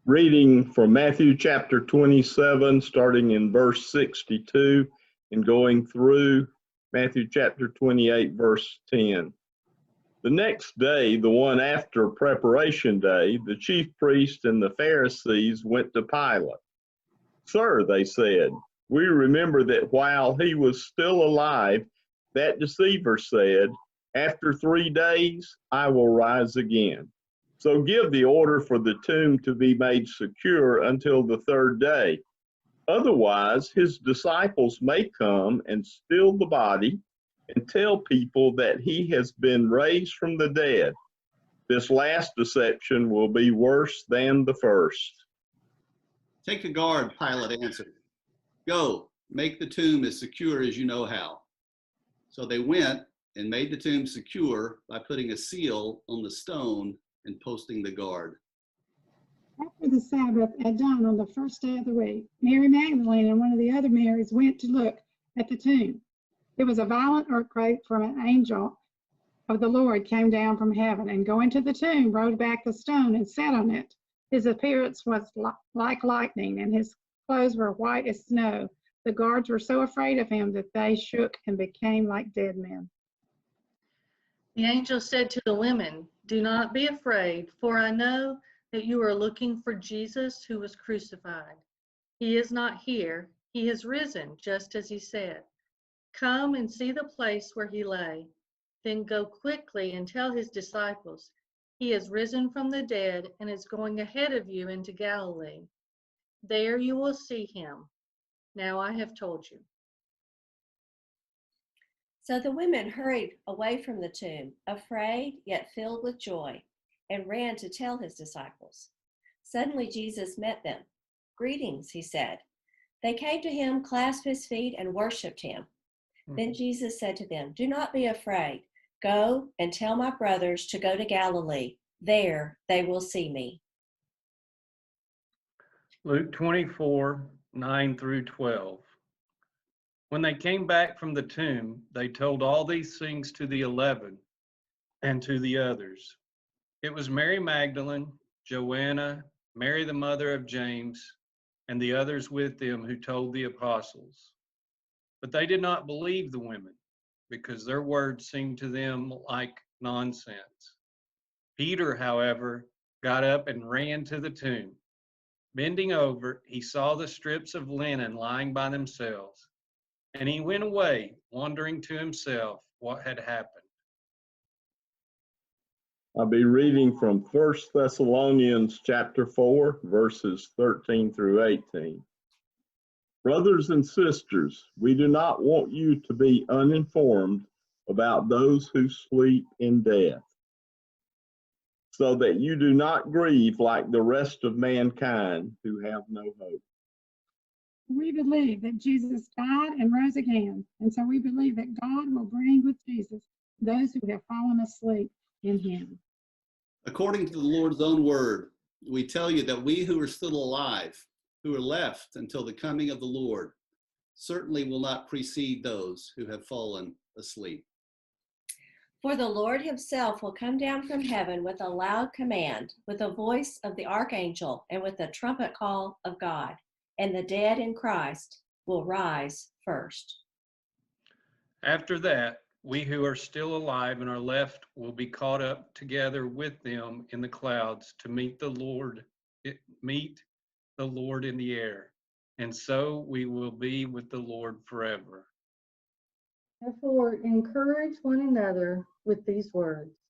Reading from Matthew chapter 27, starting in verse 62 and going through Matthew chapter 28, verse 10. The next day, the one after preparation day, the chief priests and the Pharisees went to Pilate. "Sir," they said, "we remember that while he was still alive, that deceiver said, 'After 3 days, I will rise again.' So give the order for the tomb to be made secure until the third day. Otherwise, his disciples may come and steal the body and tell people that he has been raised from the dead. This last deception will be worse than the first." "Take a guard," Pilate answered. "Go, make the tomb as secure as you know how." So they went and made the tomb secure by putting a seal on the stone and posting the guard. After the Sabbath at dawn on the first day of the week, Mary Magdalene and one of the other Marys went to look at the tomb. There was a violent earthquake, for an angel of the Lord came down from heaven and going to the tomb, rolled back the stone and sat on it. His appearance was like lightning, and his clothes were white as snow. The guards were so afraid of him that they shook and became like dead men. The angel said to the women, "Do not be afraid, for I know that you are looking for Jesus who was crucified. He is not here. He has risen, just as he said. Come and see the place where he lay. Then go quickly and tell his disciples, he has risen from the dead and is going ahead of you into Galilee. There you will see him. Now I have told you." So the women hurried away from the tomb, afraid yet filled with joy, and ran to tell his disciples. Suddenly Jesus met them. "Greetings," he said. They came to him, clasped his feet, and worshiped him. Then Jesus said to them, "Do not be afraid. Go and tell my brothers to go to Galilee. There they will see me." Luke 24, 9 through 12. When they came back from the tomb, they told all these things to the 11 and to the others. It was Mary Magdalene, Joanna, Mary the mother of James, and the others with them who told the apostles. But they did not believe the women, because their words seemed to them like nonsense. Peter, however, got up and ran to the tomb. Bending over, he saw the strips of linen lying by themselves, and he went away, wondering to himself what had happened. I'll be reading from 1 Thessalonians chapter 4, verses 13 through 18. Brothers and sisters, we do not want you to be uninformed about those who sleep in death, so that you do not grieve like the rest of mankind who have no hope. We believe that Jesus died and rose again, and so we believe that God will bring with Jesus those who have fallen asleep in him. According to the Lord's own word, we tell you that we who are still alive, who are left until the coming of the Lord, certainly will not precede those who have fallen asleep. For the Lord himself will come down from heaven with a loud command, with the voice of the archangel, and with the trumpet call of God, and the dead in Christ will rise first. After that, we who are still alive and are left will be caught up together with them in the clouds to meet the Lord in the air, and so we will be with the Lord forever. Therefore, encourage one another with these words.